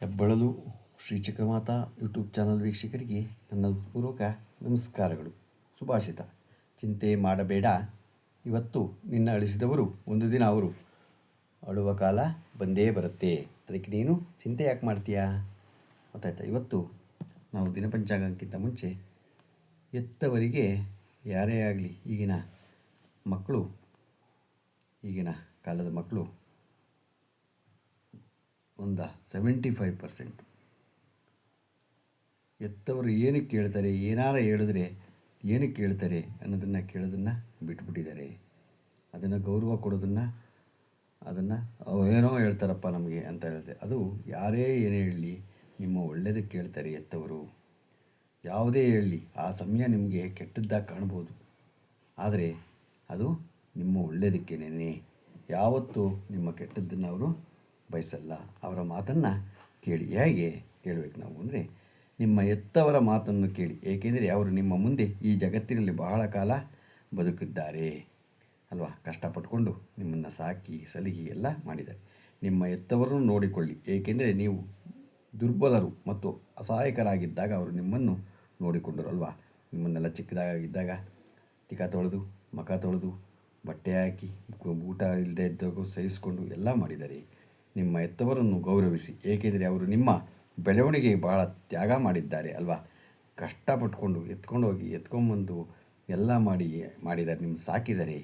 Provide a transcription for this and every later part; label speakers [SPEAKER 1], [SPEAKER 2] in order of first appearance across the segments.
[SPEAKER 1] ಹೆಬ್ಬಳಲು Shri Chakramata YouTube channel ವೀಕ್ಷಕರಿಗೆ ನನ್ನ ಪೂರ್ವಕ ನಮಸ್ಕಾರಗಳು. ಸುಭಾಷಿತ: ಚಿಂತೆ ಮಾಡಬೇಡ, ಇವತ್ತು ನಿನ್ನ ಅಳಿಸಿದವರು ಒಂದು ದಿನ ಅವರು ಅಳುವ ಕಾಲ ಬಂದೇ ಬರುತ್ತೆ. ಅದಕ್ಕೆ ನೀನು ಚಿಂತೆ ಯಾಕೆ ಮಾಡ್ತೀಯಾ? ಗೊತ್ತಾಯ್ತಾ? ಇವತ್ತು ನಾವು ದಿನಪಂಚಾಂಗಕ್ಕಿಂತ ಮುಂಚೆ ಎತ್ತವರಿಗೆ ಯಾರೇ ಆಗಲಿ, ಈಗಿನ ಕಾಲದ ಮಕ್ಕಳು ಒಂದು 75% ಎತ್ತವರು ಏನಕ್ಕೆ ಕೇಳ್ತಾರೆ, ಏನಾರ ಹೇಳಿದ್ರೆ ಏನಕ್ಕೆ ಕೇಳ್ತಾರೆ ಅನ್ನೋದನ್ನು ಕೇಳೋದನ್ನು ಬಿಟ್ಬಿಟ್ಟಿದ್ದಾರೆ. ಅದನ್ನು ಗೌರವ ಕೊಡೋದನ್ನು ಅದನ್ನು ಏನೋ ಹೇಳ್ತಾರಪ್ಪ ನಮಗೆ ಅಂತ ಹೇಳಿದೆ. ಅದು ಯಾರೇ ಏನೇ ಹೇಳಲಿ ನಿಮ್ಮ ಒಳ್ಳೆಯದಕ್ಕೆ ಕೇಳ್ತಾರೆ ಎತ್ತವರು. ಯಾವುದೇ ಹೇಳಲಿ ಆ ಸಮಯ ನಿಮಗೆ ಕೆಟ್ಟದ್ದಾಗಿ ಕಾಣ್ಬೋದು, ಆದರೆ ಅದು ನಿಮ್ಮ ಒಳ್ಳೆಯದಕ್ಕೇನೆ. ಯಾವತ್ತೂ ನಿಮ್ಮ ಕೆಟ್ಟದ್ದನ್ನು ಅವರು ಬಯಸಲ್ಲ. ಅವರ ಮಾತನ್ನು ಕೇಳಿ. ಹೇಗೆ ಕೇಳಬೇಕು ನಾವು ಅಂದರೆ, ನಿಮ್ಮ ಎತ್ತವರ ಮಾತನ್ನು ಕೇಳಿ. ಏಕೆಂದರೆ ಅವರು ನಿಮ್ಮ ಮುಂದೆ ಈ ಜಗತ್ತಿನಲ್ಲಿ ಬಹಳ ಕಾಲ ಬದುಕಿದ್ದಾರೆ ಅಲ್ವಾ. ಕಷ್ಟಪಟ್ಟುಕೊಂಡು ನಿಮ್ಮನ್ನು ಸಾಕಿ ಸಲಹಿ ಎಲ್ಲ ಮಾಡಿದ್ದಾರೆ. ನಿಮ್ಮ ಎತ್ತವರನ್ನು ನೋಡಿಕೊಳ್ಳಿ, ಏಕೆಂದರೆ ನೀವು ದುರ್ಬಲರು ಮತ್ತು ಅಸಹಾಯಕರಾಗಿದ್ದಾಗ ಅವರು ನಿಮ್ಮನ್ನು ನೋಡಿಕೊಂಡರು ಅಲ್ವಾ. ನಿಮ್ಮನ್ನೆಲ್ಲ ಚಿಕ್ಕದಾಗಿದ್ದಾಗ ಮುಖ ತೊಳೆದು ಬಟ್ಟೆ ಹಾಕಿ ಊಟ ಇಲ್ಲದೆ ಇದ್ದಾಗ ಸಹಿಸಿಕೊಂಡು ಎಲ್ಲ ಮಾಡಿದ್ದಾರೆ. ನಿಮ್ಮ ಎತ್ತವರನ್ನು ಗೌರವಿಸಿ, ಏಕೆಂದರೆ ಅವರು ನಿಮ್ಮ ಬೆಳವಣಿಗೆಗೆ ಬಹಳ ತ್ಯಾಗ ಮಾಡಿದ್ದಾರೆ ಅಲ್ವಾ. ಕಷ್ಟಪಟ್ಕೊಂಡು ಎತ್ಕೊಂಬಂದು ಎಲ್ಲ ಮಾಡಿದ್ದಾರೆ, ನಿಮ್ಮ ಸಾಕಿದ್ದಾರೆ.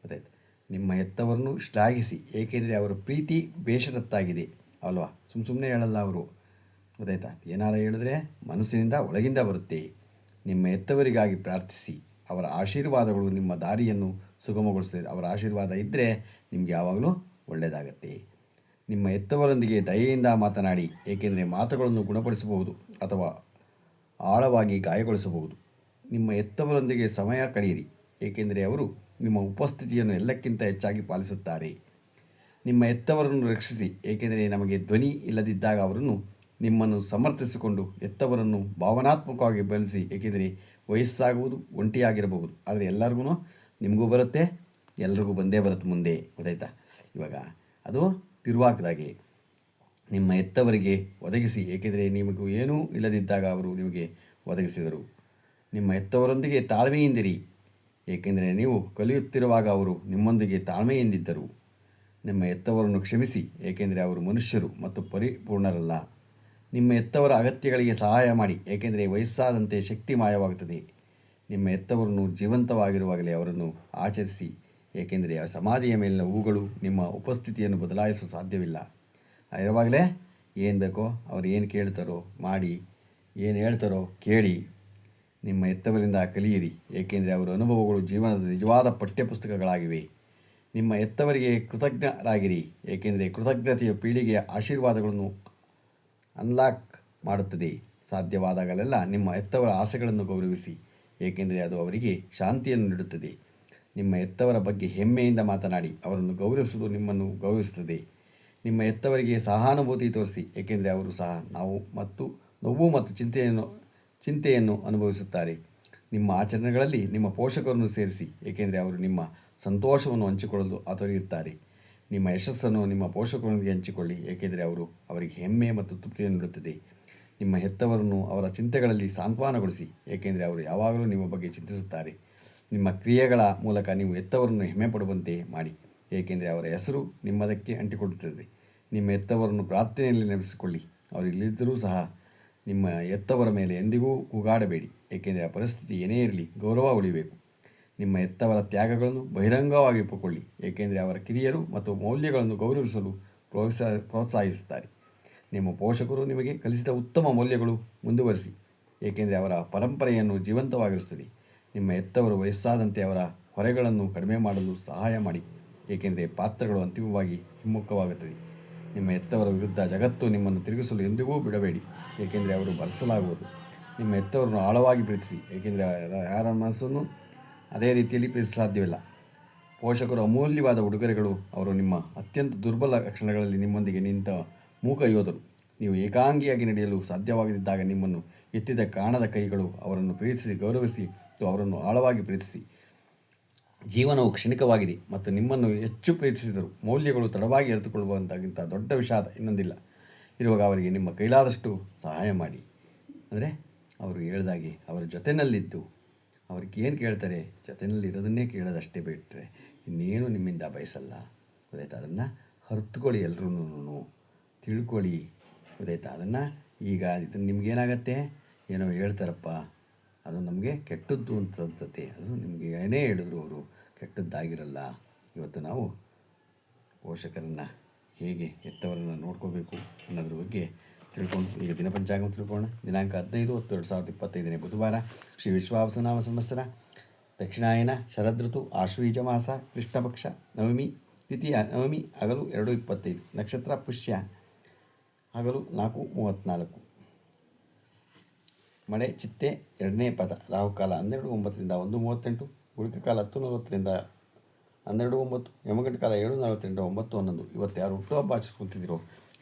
[SPEAKER 1] ಗೊತ್ತಾಯ್ತು? ನಿಮ್ಮ ಎತ್ತವರನ್ನು ಶ್ಲಾಘಿಸಿ, ಏಕೆಂದರೆ ಅವರ ಪ್ರೀತಿ ಬೇಷರತ್ತಾಗಿದೆ ಅಲ್ವಾ. ಸುಮ್ಮನೆ ಹೇಳಲ್ಲ ಅವರು. ಗೊತ್ತಾಯ್ತಾ? ಏನಾರ ಹೇಳಿದ್ರೆ ಮನಸ್ಸಿನಿಂದ ಒಳಗಿಂದ ಬರುತ್ತೆ. ನಿಮ್ಮ ಎತ್ತವರಿಗಾಗಿ ಪ್ರಾರ್ಥಿಸಿ, ಅವರ ಆಶೀರ್ವಾದಗಳು ನಿಮ್ಮ ದಾರಿಯನ್ನು ಸುಗಮಗೊಳಿಸ್ತದೆ. ಅವರ ಆಶೀರ್ವಾದ ಇದ್ದರೆ ನಿಮಗೆ ಯಾವಾಗಲೂ ಒಳ್ಳೆಯದಾಗತ್ತೆ. ನಿಮ್ಮ ಎತ್ತವರೊಂದಿಗೆ ದಯೆಯಿಂದ ಮಾತನಾಡಿ, ಏಕೆಂದರೆ ಮಾತುಗಳನ್ನು ಗುಣಪಡಿಸಬಹುದು ಅಥವಾ ಆಳವಾಗಿ ಗಾಯಗೊಳಿಸಬಹುದು. ನಿಮ್ಮ ಎತ್ತವರೊಂದಿಗೆ ಸಮಯ ಕಳೆಯಿರಿ, ಏಕೆಂದರೆ ಅವರು ನಿಮ್ಮ ಉಪಸ್ಥಿತಿಯನ್ನು ಎಲ್ಲಕ್ಕಿಂತ ಹೆಚ್ಚಾಗಿ ಪಾಲಿಸುತ್ತಾರೆ. ನಿಮ್ಮ ಎತ್ತವರನ್ನು ರಕ್ಷಿಸಿ, ಏಕೆಂದರೆ ನಮಗೆ ಧ್ವನಿ ಇಲ್ಲದಿದ್ದಾಗ ಅವರನ್ನು ನಿಮ್ಮನ್ನು ಸಮರ್ಥಿಸಿಕೊಂಡು ಎತ್ತವರನ್ನು ಭಾವನಾತ್ಮಕವಾಗಿ ಬೆಳೆಸಿ, ಏಕೆಂದರೆ ವಯಸ್ಸಾಗುವುದು, ಒಂಟಿಯಾಗಿರಬಹುದು, ಆದರೆ ಎಲ್ಲರಿಗೂ ನಿಮಗೂ ಬರುತ್ತೆ, ಎಲ್ರಿಗೂ ಬಂದೇ ಬರುತ್ತೆ ಮುಂದೆ. ಗೊತ್ತಾಯ್ತಾ? ಇವಾಗ ಅದು ತಿರುವಾಕದಾಗೆ ನಿಮ್ಮ ಎತ್ತವರಿಗೆ ಒದಗಿಸಿ, ಏಕೆಂದರೆ ನಿಮಗೂ ಏನೂ ಇಲ್ಲದಿದ್ದಾಗ ಅವರು ನಿಮಗೆ ಒದಗಿಸಿದರು. ನಿಮ್ಮ ಎತ್ತವರೊಂದಿಗೆ ತಾಳ್ಮೆಯಿಂದಿರಿ, ಏಕೆಂದರೆ ನೀವು ಕಲಿಯುತ್ತಿರುವಾಗ ಅವರು ನಿಮ್ಮೊಂದಿಗೆ ತಾಳ್ಮೆಯಿಂದಿದ್ದರು. ನಿಮ್ಮ ಎತ್ತವರನ್ನು ಕ್ಷಮಿಸಿ, ಏಕೆಂದರೆ ಅವರು ಮನುಷ್ಯರು ಮತ್ತು ಪರಿಪೂರ್ಣರಲ್ಲ. ನಿಮ್ಮ ಎತ್ತವರ ಅಗತ್ಯಗಳಿಗೆ ಸಹಾಯ ಮಾಡಿ, ಏಕೆಂದರೆ ವಯಸ್ಸಾದಂತೆ ಶಕ್ತಿ ಮಾಯವಾಗುತ್ತದೆ. ನಿಮ್ಮ ಎತ್ತವರನ್ನು ಜೀವಂತವಾಗಿರುವಾಗಲೇ ಅವರನ್ನು ಆಚರಿಸಿ, ಏಕೆಂದರೆ ಸಮಾಧಿಯ ಮೇಲಿನ ಹೂಗಳು ನಿಮ್ಮ ಉಪಸ್ಥಿತಿಯನ್ನು ಬದಲಾಯಿಸಲು ಸಾಧ್ಯವಿಲ್ಲ. ಇರುವಾಗಲೇ ಏನು ಬೇಕೋ ಅವರು ಏನು ಕೇಳ್ತಾರೋ ಮಾಡಿ, ಏನು ಹೇಳ್ತಾರೋ ಕೇಳಿ. ನಿಮ್ಮ ಎತ್ತವರಿಂದ ಕಲಿಯಿರಿ, ಏಕೆಂದರೆ ಅವರ ಅನುಭವಗಳು ಜೀವನದ ನಿಜವಾದ ಪಠ್ಯಪುಸ್ತಕಗಳಾಗಿವೆ. ನಿಮ್ಮ ಎತ್ತವರಿಗೆ ಕೃತಜ್ಞರಾಗಿರಿ, ಏಕೆಂದರೆ ಕೃತಜ್ಞತೆಯ ಪೀಳಿಗೆಯ ಆಶೀರ್ವಾದಗಳನ್ನು ಅನ್ಲಾಕ್ ಮಾಡುತ್ತದೆ. ಸಾಧ್ಯವಾದಾಗಲೆಲ್ಲ ನಿಮ್ಮ ಎತ್ತವರ ಆಸೆಗಳನ್ನು ಗೌರವಿಸಿ, ಏಕೆಂದರೆ ಅದು ಅವರಿಗೆ ಶಾಂತಿಯನ್ನು ನೀಡುತ್ತದೆ. ನಿಮ್ಮ ಎತ್ತವರ ಬಗ್ಗೆ ಹೆಮ್ಮೆಯಿಂದ ಮಾತನಾಡಿ, ಅವರನ್ನು ಗೌರವಿಸುವುದು ನಿಮ್ಮನ್ನು ಗೌರವಿಸುತ್ತದೆ. ನಿಮ್ಮ ಎತ್ತವರಿಗೆ ಸಹಾನುಭೂತಿ ತೋರಿಸಿ, ಏಕೆಂದರೆ ಅವರು ಸಹ ನೋವು ಮತ್ತು ಚಿಂತೆಯನ್ನು ಅನುಭವಿಸುತ್ತಾರೆ. ನಿಮ್ಮ ಆಚರಣೆಗಳಲ್ಲಿ ನಿಮ್ಮ ಪೋಷಕರನ್ನು ಸೇರಿಸಿ, ಏಕೆಂದರೆ ಅವರು ನಿಮ್ಮ ಸಂತೋಷವನ್ನು ಹಂಚಿಕೊಳ್ಳಲು ಆತೊರೆಯುತ್ತಾರೆ. ನಿಮ್ಮ ಯಶಸ್ಸನ್ನು ನಿಮ್ಮ ಪೋಷಕರೊಂದಿಗೆ ಹಂಚಿಕೊಳ್ಳಿ, ಏಕೆಂದರೆ ಅವರಿಗೆ ಹೆಮ್ಮೆ ಮತ್ತು ತೃಪ್ತಿಯನ್ನು ನೀಡುತ್ತದೆ. ನಿಮ್ಮ ಹೆತ್ತವರನ್ನು ಅವರ ಚಿಂತೆಗಳಲ್ಲಿ ಸಾಂತ್ವನಗೊಳಿಸಿ, ಏಕೆಂದರೆ ಅವರು ಯಾವಾಗಲೂ ನಿಮ್ಮ ಬಗ್ಗೆ ಚಿಂತಿಸುತ್ತಾರೆ. ನಿಮ್ಮ ಕ್ರಿಯೆಗಳ ಮೂಲಕ ನೀವು ಎತ್ತವರನ್ನು ಹೆಮ್ಮೆ ಪಡುವಂತೆ ಮಾಡಿ, ಏಕೆಂದರೆ ಅವರ ಹೆಸರು ನಿಮ್ಮದಕ್ಕೆ ಅಂಟಿಕೊಳ್ಳುತ್ತದೆ. ನಿಮ್ಮ ಎತ್ತವರನ್ನು ಪ್ರಾರ್ಥನೆಯಲ್ಲಿ ನೆನೆಸಿಕೊಳ್ಳಿ, ಅವರು ಇಲ್ಲಿದ್ದರೂ ಸಹ. ನಿಮ್ಮ ಎತ್ತವರ ಮೇಲೆ ಎಂದಿಗೂ ಕೂಗಾಡಬೇಡಿ, ಏಕೆಂದರೆ ಆ ಪರಿಸ್ಥಿತಿ ಏನೇ ಇರಲಿ ಗೌರವ ಉಳಿಬೇಕು. ನಿಮ್ಮ ಎತ್ತವರ ತ್ಯಾಗಗಳನ್ನು ಬಹಿರಂಗವಾಗಿ ಒಪ್ಪಿಕೊಳ್ಳಿ, ಏಕೆಂದರೆ ಅವರ ಕಿರಿಯರು ಮತ್ತು ಮೌಲ್ಯಗಳನ್ನು ಗೌರವಿಸಲು ಪ್ರೋತ್ಸಾಹಿಸುತ್ತಾರೆ. ನಿಮ್ಮ ಪೋಷಕರು ನಿಮಗೆ ಕಲಿಸಿದ ಉತ್ತಮ ಮೌಲ್ಯಗಳು ಮುಂದುವರಿಸಿ, ಏಕೆಂದರೆ ಅವರ ಪರಂಪರೆಯನ್ನು ಜೀವಂತವಾಗಿರುತ್ತದೆ. ನಿಮ್ಮ ಎತ್ತವರು ವಯಸ್ಸಾದಂತೆ ಅವರ ಹೊರೆಗಳನ್ನು ಕಡಿಮೆ ಮಾಡಲು ಸಹಾಯ ಮಾಡಿ, ಏಕೆಂದರೆ ಪಾತ್ರಗಳು ಅಂತಿಮವಾಗಿ ಹಿಮ್ಮುಖವಾಗುತ್ತದೆ. ನಿಮ್ಮ ಎತ್ತವರ ವಿರುದ್ಧ ಜಗತ್ತು ನಿಮ್ಮನ್ನು ತಿರುಗಿಸಲು ಎಂದಿಗೂ ಬಿಡಬೇಡಿ, ಏಕೆಂದರೆ ಅವರು ಬರೆಸಲಾಗುವುದು. ನಿಮ್ಮ ಎತ್ತವರನ್ನು ಆಳವಾಗಿ ಪ್ರೀತಿಸಿ, ಏಕೆಂದರೆ ಯಾರ ಮನಸ್ಸನ್ನು ಅದೇ ರೀತಿಯಲ್ಲಿ ಪ್ರೀತಿಸಲು ಸಾಧ್ಯವಿಲ್ಲ. ಪೋಷಕರು ಅಮೂಲ್ಯವಾದ ಉಡುಗೊರೆಗಳು. ಅವರು ನಿಮ್ಮ ಅತ್ಯಂತ ದುರ್ಬಲ ಕ್ಷಣಗಳಲ್ಲಿ ನಿಮ್ಮೊಂದಿಗೆ ನಿಂತ ಮೂಕ ಯೋಧರು. ನೀವು ಏಕಾಂಗಿಯಾಗಿ ನಡೆಯಲು ಸಾಧ್ಯವಾಗದಿದ್ದಾಗ ನಿಮ್ಮನ್ನು ಎತ್ತಿದ ಕಾಣದ ಕೈಗಳು. ಅವರನ್ನು ಪ್ರೀತಿಸಿ, ಗೌರವಿಸಿ ಮತ್ತು ಅವರನ್ನು ಆಳವಾಗಿ ಪ್ರೀತಿಸಿ. ಜೀವನವು ಕ್ಷಣಿಕವಾಗಿದೆ ಮತ್ತು ನಿಮ್ಮನ್ನು ಹೆಚ್ಚು ಪ್ರೀತಿಸಿದರು. ಮೌಲ್ಯಗಳು ತಡವಾಗಿ ಅರಿತುಕೊಳ್ಳುವಂತಕ್ಕಿಂತ ದೊಡ್ಡ ವಿಷಾದ ಇನ್ನೊಂದಿಲ್ಲ. ಇರುವಾಗ ಅವರಿಗೆ ನಿಮ್ಮ ಕೈಲಾದಷ್ಟು ಸಹಾಯ ಮಾಡಿ. ಅಂದರೆ ಅವರು ಹೇಳ್ದಾಗೆ ಅವರ ಜೊತೆಯಲ್ಲಿದ್ದು ಅವ್ರಿಗೆ ಏನು ಕೇಳ್ತಾರೆ ಜೊತೆಯಲ್ಲಿ ಇರೋದನ್ನೇ ಕೇಳೋದಷ್ಟೇ ಬಿಟ್ಟರೆ ಇನ್ನೇನು ನಿಮ್ಮಿಂದ ಬಯಸಲ್ಲ. ಗೊತ್ತಾಯ್ತಾ? ಅದನ್ನು ಅರ್ಥಕೊಳ್ಳಿ, ಎಲ್ಲರೂ ತಿಳ್ಕೊಳ್ಳಿ. ಗೊತ್ತಾಯ್ತಾ? ಅದನ್ನು ಈಗ ಇದನ್ನು ನಿಮ್ಗೇನಾಗತ್ತೆ, ಏನೋ ಹೇಳ್ತಾರಪ್ಪ ಅದು ನಮಗೆ ಕೆಟ್ಟದ್ದು ಅಂತ ಅನ್ಸುತ್ತೆ. ಅದು ನಿಮಗೆ ಏನೇ ಹೇಳಿದ್ರು ಅವರು ಕೆಟ್ಟದ್ದಾಗಿರಲ್ಲ. ಇವತ್ತು ನಾವು ಪೋಷಕರನ್ನು ಹೇಗೆ ಹೆತ್ತವರನ್ನು ನೋಡ್ಕೋಬೇಕು ಅನ್ನೋದ್ರ ಬಗ್ಗೆ ತಿಳ್ಕೊಂಡು ಈಗ ದಿನಪಂಚಾಂಗ ತಿಳ್ಕೊಳ್ಳೋಣ. ದಿನಾಂಕ 15/10/2025 ಬುಧವಾರ, ಶ್ರೀ ವಿಶ್ವಾವಸುನಾಮ ಸಂವತ್ಸರ, ದಕ್ಷಿಣಾಯನ, ಶರದೃತು, ಆಶ್ವೀಜ ಮಾಸ, ಕೃಷ್ಣಪಕ್ಷ, ನವಮಿ ತಿಥಿಯ ನವಮಿ, ಹಗಲು 2:25, ನಕ್ಷತ್ರ ಪುಷ್ಯ, ಹಗಲು 4:34, ಮಳೆ ಚಿತ್ತೆ 2ನೇ ಪದ, ರಾಹುಕಾಲ 12:09 1:38, ಗುಳಿಕ ಕಾಲ 10:40 12:09, ಯಮಗಂಟ ಕಾಲ 7:40 9:11. ಇವತ್ತು ಯಾರು ಹುಟ್ಟುಹಬ್ಬ ಆಚರಿಸ್ಕೊತಿದ್ದೀರೋ,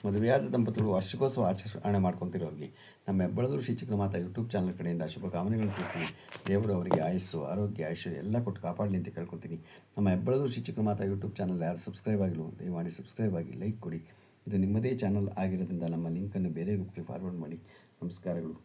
[SPEAKER 1] ಮದುವೆಯಾದ ದಂಪತಿಗಳು ವಾರ್ಷಿಕೋತ್ಸವ ಆಚರಣೆ ಮಾಡ್ಕೊತಿರೋರಿಗೆ ನಮ್ಮ ಹೆಬ್ಬಳದರು ಶ್ರೀ ಚಕ್ರಮಾತಾ ಯೂಟ್ಯೂಬ್ ಚಾನಲ್ ಕಡೆಯಿಂದ ಶುಭ ಕಾಮನೆಗಳನ್ನು ತಿಳಿಸ್ತೀನಿ. ದೇವರು ಅವರಿಗೆ ಆಯಸ್ಸು, ಆರೋಗ್ಯ, ಐಶ್ವರ್ಯ ಎಲ್ಲ ಕೊಟ್ಟು ಕಾಪಾಡಲಿ ಅಂತ ಕೇಳ್ಕೊತೀನಿ. ನಮ್ಮ ಹೆಬ್ಬಳದರು ಶ್ರೀ ಚಕ್ರಮಾತಾ ಯೂಟ್ಯೂಬ್ ಚಾನಲ್ ಯಾರು ಸಬ್ಸ್ಕ್ರೈಬ್ ಆಗಿಲ್ಲ ದಯಮಾಡಿ ಸಬ್ಸ್ಕ್ರೈಬ್ ಆಗಿ, ಲೈಕ್ ಕೊಡಿ. ಇದು ನಿಮ್ಮದೇ ಚಾನಲ್ ಆಗಿರೋದ್ರಿಂದ ನಮ್ಮ ಲಿಂಕನ್ನು ಬೇರೆ ಗ್ರೂಪ್ಗೆ ಫಾರ್ವರ್ಡ್ ಮಾಡಿ. ನಮಸ್ಕಾರಗಳು.